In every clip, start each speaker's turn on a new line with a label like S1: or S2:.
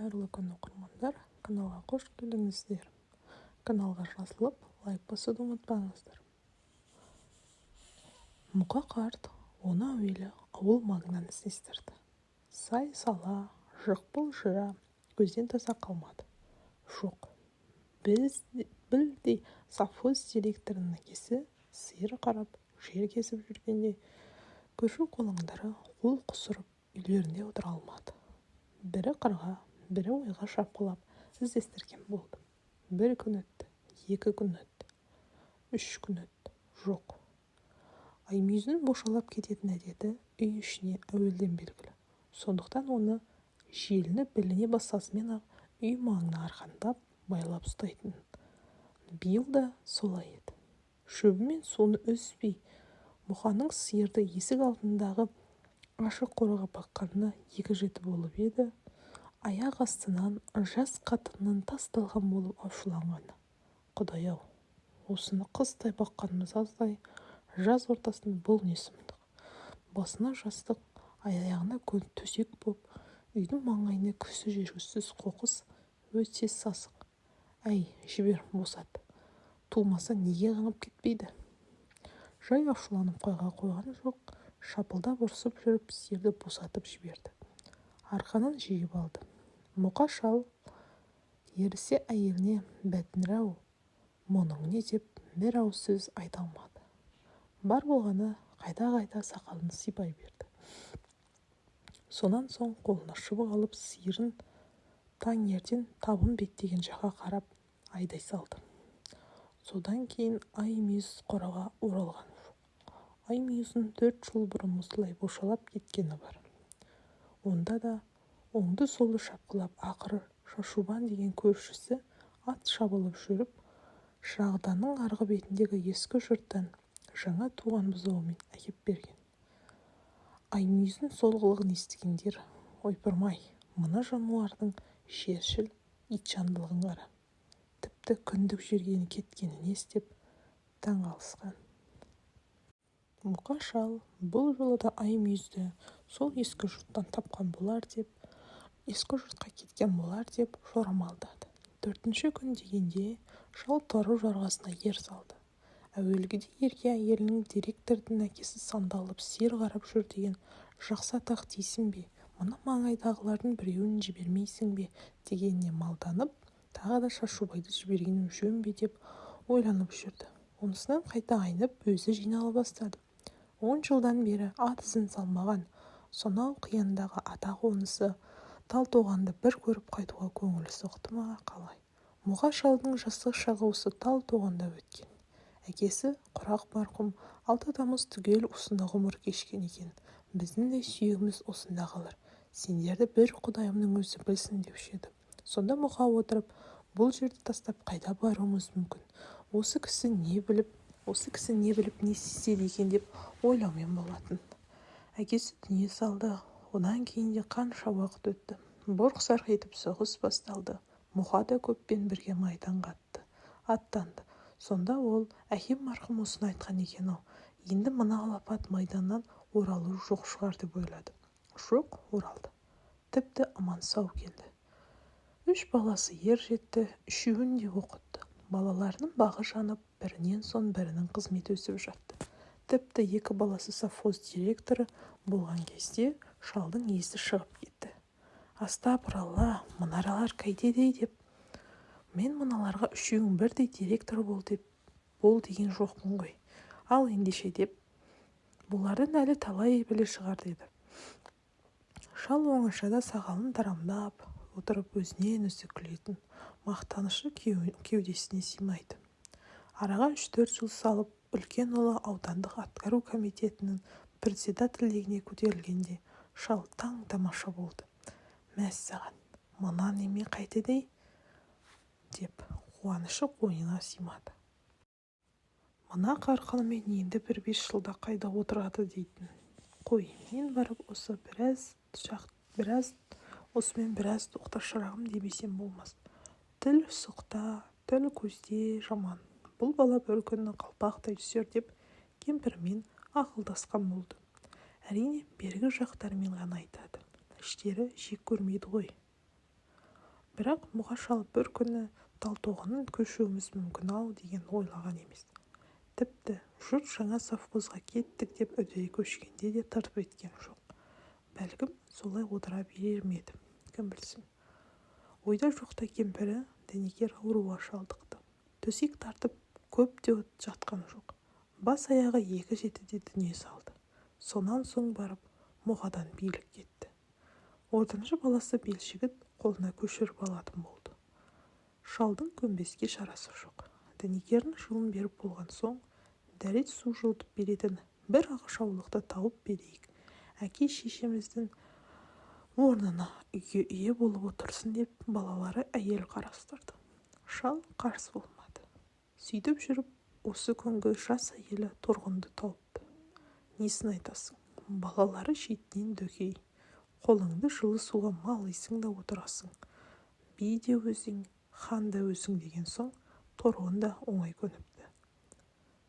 S1: қайырлы күн оқырмандар, каналға қош келдіңіздер. Каналға жазылып, лайк басуды ұмытпаңыздар. Мұқа қарт оны әуелі ауыл маңынан іздестірді. Сай-сала, жықпыл-жыра көзден таса қалмады. Жоқ, білдей совхоз директорының әкесі сиыр қарап, жер кесіп жүргенде көрші қолаңдары қол қусырып үйлерінде отыра алмады. Бірі қырға, бірі ойға шапқылап іздестірген болды. Бір күн өтті, 2 күн өтті, 3 күн өтті. Жоқ. Аймүйіздің бошалап кететін әдеті үй ішіне әуелден белгілі. Сондықтан оны желіні біліне бастасымен-ақ үй маңына арқандап, байлап ұстайтын. Биыл да солай еді. Шөбі мен суын үзбей, Мұқаның сиырды есік алдындағы ашық қораға баққанына 2 жеті болып еді, аяқ астынан жас қатынның тасталған болып ашуланғаны. Құдай-ау, осыны қыстай баққанымыз аздай, жаз ортасында бұл не сұмдық. Басына жастық, аяғына төсек боп, үйдің маңайына күсі жергісіз қоқыс, өте сасық. Әй, жібер, босат. Тумаса неге қаңып кетпейді? Жай ашуланып қойған жоқ, шапылдап ұрсып жүріп сиырды босатып жіберді. Арқанын жиып алды. Мұқа шал ерісе әйеліне бәтінір-ау, мұның не деп бір ауыз сөз айта алмады. Бар болғаны қайта-қайта сақалын сипай берді. Сонан соң қолына шыбық алып сиырын таңертең табын беттеген жаққа қарап айдай салды. Содан кейін Аймүйіз қораға оралған жоқ. Аймүйіздің 4 жыл бұрын осылай бошалап кеткені бар. Онда да оңды-солды шапқылап, ақыры Шашубан деген көршісі ат шабылып жүріп, Шағданың арғы бетіндегі ескі жұрттан жаңа туған бұзауымен әкеп берген. Аймүйіздің сол қылығын естігендер, ойпырмай, мына жануардың жершіл итжандылығын қара. Тіпті күндік жүргені кеткенін естіп, таң қалысқан. Мұқа шал бұл жолы да Аймүйізді сол ескі жұрттан тапқан болар деп, ескі жұртқа кеткен болар деп жорамалдады. 4-ші күн дегенде шал торы жорғасына ер салды. Әуелгіде ерке әйелінің директордың әкесі сандалып сиыр қарап жүр деген жақсы атақ дейсің бе, мына маңайдағылардың біреуін жібермейсің бе дегеніне малданып, тағы да Шашубайды жібергенім жөн бе деп ойланып жүрді. Онысынан қайта айнып, өзі жинала бастады. 10 жылдан бері ат ізін салмаған, сонау қияндағы атақ онысы Талтоғанды бір көріп қайтуға көңілі соқты ма қалай? Мұқа шалдың жастық шағы осы Талтоғанда өткен. Әкесі құрақ марқұм 6 тамыз түгел осында ғұмыр кешкен екен. Біздің де сүйегіміз осында қалар. Сендерді бір Құдайымның өзі білсін деуші еді. Сонда Мұқа отырып, бұл жерді тастап қайда баруымыз мүмкін? Осы кісі не біліп не істеді екен деп ойлаумен болатын. Әкесі дүние салды. Одан кейін де қанша уақыт өтті. Бұрқ-сарқ етіп соғыс басталды. Мұқа да көппен бірге майданға аттанды. Сонда ол әкем марқұм осыны айтқан екен-ау. Енді мына алапат майданнан оралу жоқ шығар деп ойлады. Жоқ, оралды. Тіпті аман сау келді. 3 баласы ер жетті, 3-еуін де оқытты. Балаларының бағы жанып, бірінен соң бірінің қызметі өсіп жатты. Тіпті 2 баласы совхоз директоры болған кезде шалдың есі шығып кетті. Астапыралла, мыналар қайтеді деп. Мен мыналарға 3-еуің бірдей директор бол деген жоқпын ғой. Ал ендеше деп, бұлардың әлі талай біле шығар деді. Шал оңашада сақалын тарамдап отырып өзінен өзі күлетін, мақтанышы кеудесіне сыймайды. Араға 3-4 жыл салып, үлкен ұлы аудандық атқару комитетінің председательдігіне көтерілгенде шал таң тамаша болды. Мәссаған, мына неме қайтеді деп қуанышы қойнына сыймады. Мына қарқынымен енді бір 5 жылда қайда отырады дейтін. Қой, мен барып осымен біраз тоқта шырағым демесем болмас. Тіл сұқта, тіл көзде жаман. Бұл бала бір күні қалпақтай түсер деп кемпірмен ақылдасқан болды. Әрине, бергі жақтарымен ғана айтады. Іштері жек көрмейді ғой. Бірақ мұға шал бір күні Талтоғаннан көшуіміз мүмкін-ау деген ойлаған емес. Тіпті жұрт жаңа совхозға кеттік деп үдей көшкенде де тырп еткен жоқ. Бәлкім солай отыра берер ме еді, кім білсін. Ойда жоқта кемпірі дәнекер ауруға шалдықты. Төсек тартып көп те жатқан жоқ. Бас аяғы 2 жетіде дүние салды. Сонан соң барып мұғадан билік кетті. Ортаншы баласы Белжігіт қолына көшіріп алатын болды. Шалдың көнбеске шарасы жоқ. Дәнекердің жылын беріп болған соң, дәрет су жылытып беретін бір ақшаулықты тауып берейік. Әке-шешеміздің орнына үйге ие болып отырсын деп балалары әйел қарастырды. Шал қарсы болмады. Сөйтіп жүріп, осы күнгі жас әйелі Торғынды тауыпты. Несін айтасың? Балалары шетінен дөкей. Қолыңды жылы суға малайсың да отырасың. Би де өзің, хан да өзің деген соң, Торғын да оңай көніпті.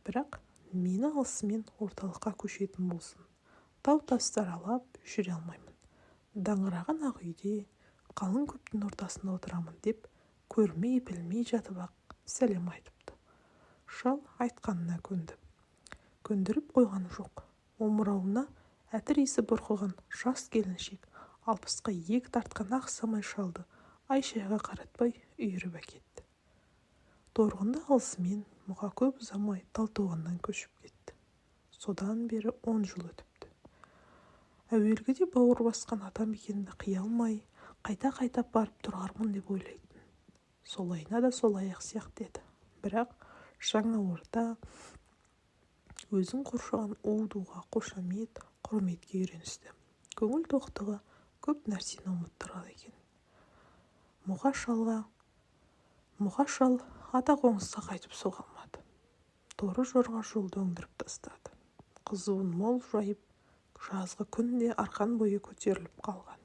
S1: Бірақ мені алысымен орталыққа көшетін болсын. Тау-тастар алап жүре алмаймын. Даңғыраған ақ үйде, қалың көптің ортасында отырамын деп, көрмей білмей жатып ақ сәлем айтыпты. Шал айтқанына көнді. Көндіріп қойған жоқ. Омырауына әтір иісі бұрқыған жас келіншек 60-қа иек тартқан ақ самай шалды Айшаға қаратпай үйіріп әкетті. Торғынды алысымен мұға көп ұзамай Талтоғаннан көшіп кетті. Содан бері 10 жыл өтіпті. Әуелгіде бауыр басқан атамекенді қия алмай, қайта-қайта барып тұрармын деп ойлайтын. Солайына да солай-ақ сияқты еді. Бірақ жаңа орта өзін қоршаған у-дуға қошамет, құрметке үйреністі. Көңіл тоқтығы көп нәрсені ұмыттырады екен. Мұға шал ата қоңысқа қайтып соға алмады. Торы жорға жолды өңдіріп тастады. Қызуын мол жайып, жазғы күнде арқан бойы көтеріліп қалған.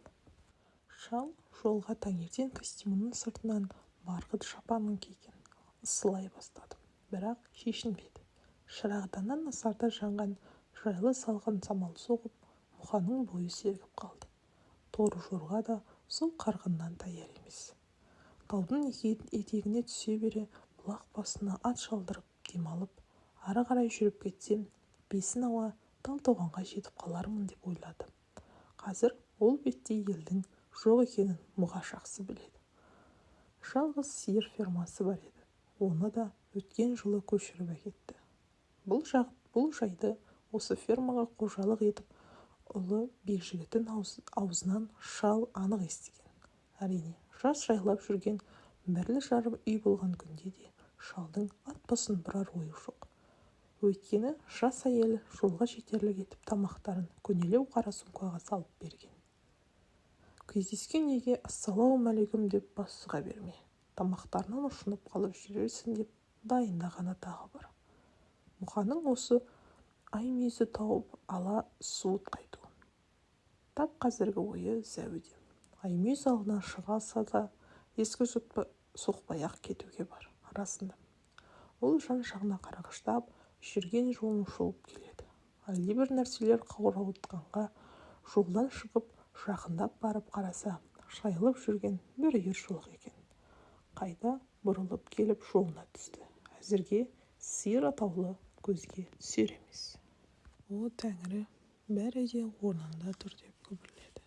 S1: Шал жолға таңертең костюмінің сыртынан барқыт шапанын киген. Ысылай бастады, бірақ шешінбеді. Шырағданнан насарда жанған жайлы салған самал соғып, мұқаның бойы сергіп қалды. Торы жорға да сол қарғыннан таяр емес. Таудың етегіне түсе бере, бұлақ басына ат шалдырып, демалып, ары қарай жүріп кетсем, бесін ауа Талтоғанға жетіп қалармын деп ойлады. Қазір ол бетте елдің жоқ екенін мұға жақсы біледі. Жалғыз сиыр фермасы бар еді. Оны да өткен жылы көшіріп әкетті. Бұл жайды осы фермаға қожалық етіп, ұлы Белжігіттің аузынан шал анық естіген. Әрине, жас жайлап жүрген бірлі-жарым үй болған күнде де шалдың ат басын бұрар ойы жоқ. Өйткені жас әйел жолға жетерлік етіп тамақтарын көнелеу қара сумкаға салып берген. Кездескен үйге ассалаумалейкум деп бас сұға берме. Тамақтарынан ұшынып қалып жүрерсің деп дайындағаны тағы бар. Мұқаның осы ай мүйізі тауып ала суыт қайтуын. Тап қазіргі ойы зәуде. Аймүйіз алдынан шыға алса да ескі жұтпа соқпай-ақ кетуге бар. Арасында ол жан-жағына қарағыштап жүрген жолын шолып келеді. Әлдебір нәрселер қаурауытқанға жолдан шығып жақындап барып қараса, шайылып жүрген бір үйір шұлық екен. Қайта бұрылып келіп жолына түсті. Әзірге сиыр атаулы көзге түсер емес. О тәңірі, бәрі де орнында тұр деп күбірледі.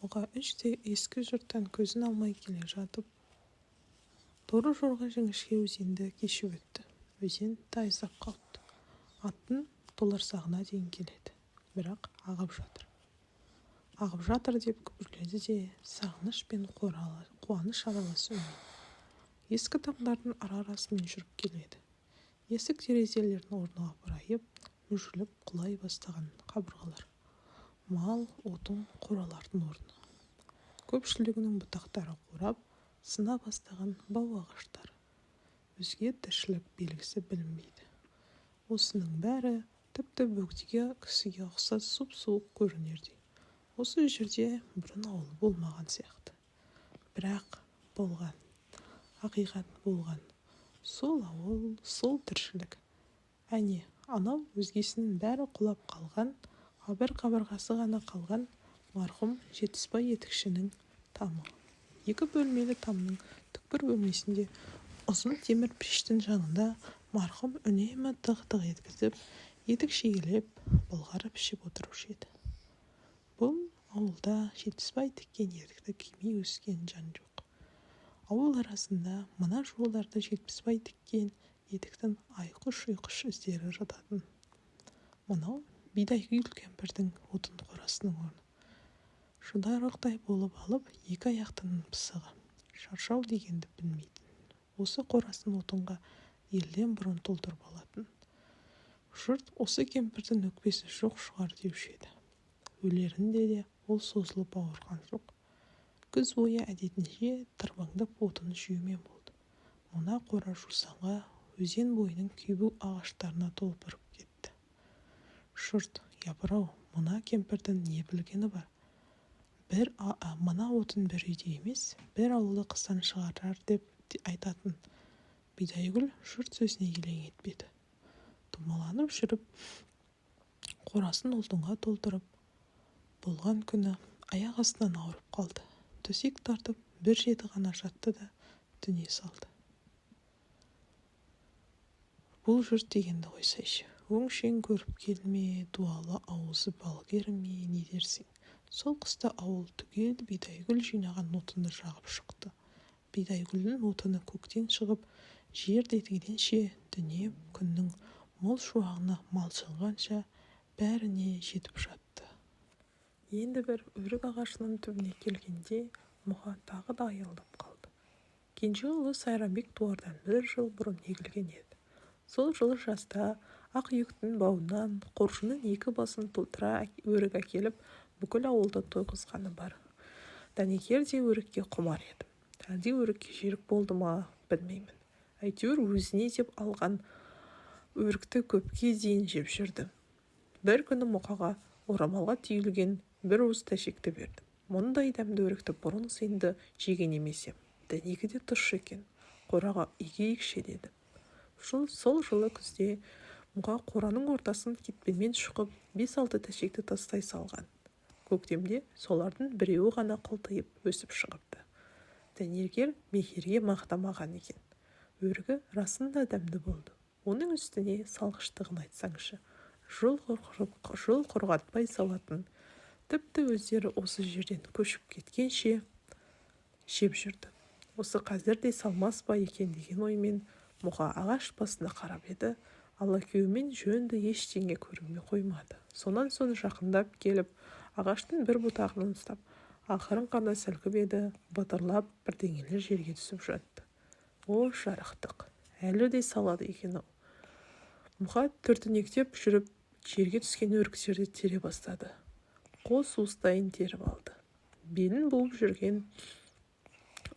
S1: Оға іштей ескі жұрттан көзін алмай келе жатып, торы жорға жіңішке өзенді кешіп өтті. Өзен тайыздап қалыпты. Аттың толарсағына дейін келеді. Бірақ ағып жатыр деп күбірледі де сағыныш пен қуаныш аралас үнмен. Ескі тамдардың ара-арасымен жүріп келеді. Есік терезелердің орнына бұрайып, мүжіліп құлай бастаған қабырғалар. Мал, отын, қоралардың орны. Көпшілігінің бұтақтары қурап, сына бастаған бау ағаштары. Өзге тіршілік белгісі білінбейді. Осының бәрі тіпті бөгдеге кісіге ұқсас сұп-суық көрінердей. Осы жерде бұрын ауыл болмаған сияқты. Бірақ болған, ақиқат болған. Сол ауыл, сол тіршілік. Әне, анау өзгесінің бәрі құлап қалған, бір қабырғасы ғана қалған марқұм Жетісбай етікшінің тамы. 2 бөлмелі тамның түкпір бөлмесінде ұзын темір пештің жанында марқұм үнемі тық-тық еткізіп, етік шегелеп, былғары пішіп отырушы еді. Бұл ауылда Жетпісбай тіккен етікті кимей өскен жан жоқ. Ауыл арасында мына жолдарда Жетпісбай тіккен етіктің айқыш-ұйқыш іздері жататын. Мынау бидай үйілген бірдің отын қорасының орны. Шыдарлықтай болып алып, 2 аяқтың пысығы. Шаршау дегенді білмейтін. Осы қорасын отынға елден бұрын толтырып алатын. Жұрт осы кемпірдің өкпесі жоқ шығар деуші еді. Өлерінде де ол созылып ауырған жоқ. Күз бойы әдетінше тырбаңдап отын жеумен болды. Мына қора жусанға өзен бойының күйбу ағаштарына толтырып кетті. Жұрт, япыр-ау, мына кемпірдің не білгені бар? Мына отын бір үйде емес, бір ауылды қыстан шығарар деп айтатын. Бидайгүл жұрт сөзіне елең етпеді. Тұмаланып жүріп, қорасын отынға толтырып, болған күні аяқ астынан ауырып қалды. Төсек тартып, бір жеті ғана жатты да дүние салды. Бұл жұрт дегенді қойсайшы. Өңшең көріп келме, дуалы ауызы балгер ме, не дерсің? Сол қыста ауыл түгел бидайгүл жинаған отынды жағып шықты. Бидайгүлдің отыны көктен шығып, жер детігенше дүние күннің мол шуағына малшынғанша бәріне жетіп жатты. Енді бір өрік ағашының түбіне келгенде Мұха тағы да аялдап қалды. Кенже ұлы Сайрамбек туардан 1 жыл бұрын егілген еді. Сол жылы жазда ақ үйектің бауынан қоржынның 2 басын толтыра өрік әкеліп, бүкіл ауылды тойғызғаны бар. Дәнекер де өрікке құмар еді. Әлде өрікке жерік болды ма, білмеймін. Әйтеуір өзіне деп алған өрікті көпке дейін жеп жүрді. Бір күні Мұқаға орамалға түйілген бір уыс тәшекті берді. Мұндай дәмді өрікті бұрын сенді жеген емесем. Дәнегі де тұщы екен. Қораға егейікші деді. Сол жылы күзде Мұқа қораның ортасын кетпенмен шұқып, 5-6 тәшекті тастай салған. Көктемде солардың біреуі ғана қылтайып өсіп шығыпты. Дәнергер мекерге мақтамаған екен. Өрігі расында дәмді болды. Оның үстіне салғыштығын айтсаңшы. Жол құрғатпай салатын. Тіпті өздері осы жерден көшіп кеткенше жеп жүрді. Осы қазірде салмас па екен деген оймен Мұқа ағаш басына қарап еді. Алакеуімен жөнді ештеңе көрінбей қоймады. Сонан соң жақындап келіп, ағаштың бір бұтағынан ұстап, ақырын ғана сілкіп еді, батырлап бірдеңелер жерге түсіп жатты. О, жарықтық, әлі де салады екен ау. Мұқа түртінектеп жүріп, жерге түскен өріктерді тере бастады. Қос уыстайын теріп алды. Белін буып жүрген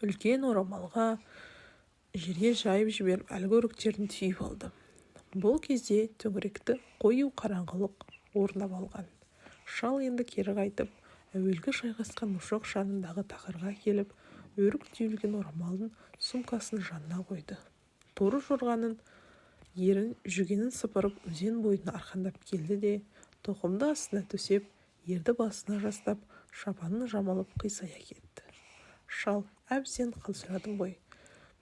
S1: үлкен орамалға жерге жайып жіберіп, әлгі өріктерін түйіп алды. Бұл кезде төңіректі қою қараңғылық орнап алған. Шал енді кері қайтып, әуелгі жайғасқан ошақ жанындағы тақырға келіп, өрік түйілген орамалдың сумкасын жанына қойды. Торы жорғаның ерін жүгенін сыпырып, өзен бойына арқандап келді де, тоқымды астына төсеп, ерді басына жастап, шапанын жамалып қисая кетті. Шал, әбсен қалжырадың ғой,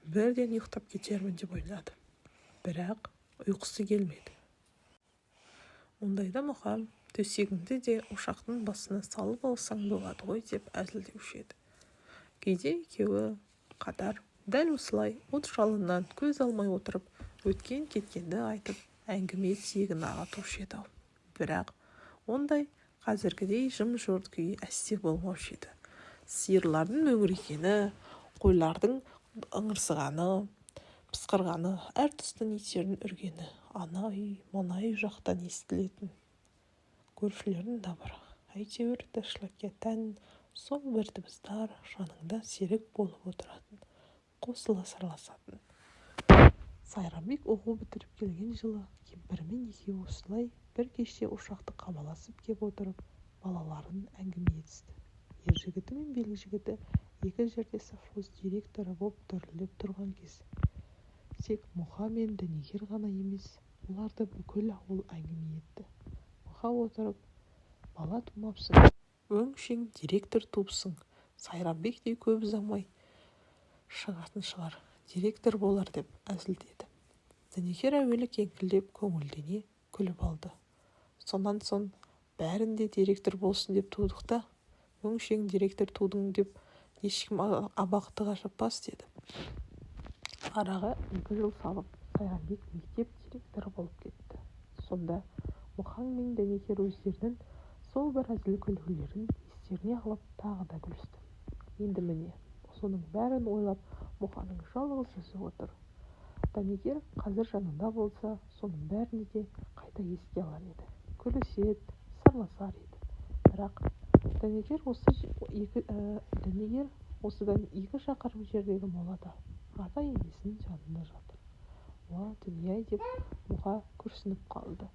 S1: бірден ұйықтап кетермін деп ойлады. Бірақ ұйқысы келмеді. Ондайда Мұқа, төсегіңді де ошақтың басына салып алсаң болады ғой деп әзілдеуші еді. Кейде екеуі қатар дәл осылай от жалынан көз алмай отырып, өткен кеткенді айтып, әңгіме тиегін ағытушы еді. Бірақ ондай қазіргідей жым-жырт күй әсте болмаушы еді. Сиырлардың мөңірегені, қойлардың ыңырсығаны, пысқырғаны, әр тұстан иттердің үргені, ана үй, мына үй жақтан естілетін. Көршілердің дабыры, әйтеуір тіршілікке тән сол бір дыбыстар жаныңда серік болып отыратын, қосыла сырласатын. Сайрамбек оқу бітіріп келген жылы кемпірімен екеуі осылай бір кеште ошақты қамаласып кеп отырып, балаларын әңгіме етісті. Ер жігіті мен белгі жігіті 2 жерде совхоз директоры боп дүріліп тұрған кез. Тек Мұқа мен Дәнекер ғана емес, оларды бүкіл ауыл әңгіме етті. Мұқа отырып, бала тумапсың, өңшең директор тупсың. Сайрамбек те көп ұзамай шығатын шығар, директор болар деп әзілдеді. Дәнекер әуелі кеңкілдеп көңілдене күліп алды. Сонан соң бәрінде директор болсын деп тудық та, өңшең директор тудың деп ешкім абақтыға жаппас деді. Араға 2 жыл салып, Сайғанбек мектеп директоры болып кетті. Сонда Мұқаң мен Дәнекер өздерінің сол бір әзіл-күлкілерін естеріне алып тағы да күлісті. Енді міне, соның бәрін ойлап Мұқаның жалғыз өзі отыр. Дәнекер қазір жанында болса, соның бәріне де қайта еске алар еді. Күліседі, сырласар еді. Бірақ Дәнекер осыдан 2 шақырым жердегі молада ата енесінің жанында жатыр. Уа дүние-ай деп Мұқа күрсініп қалды.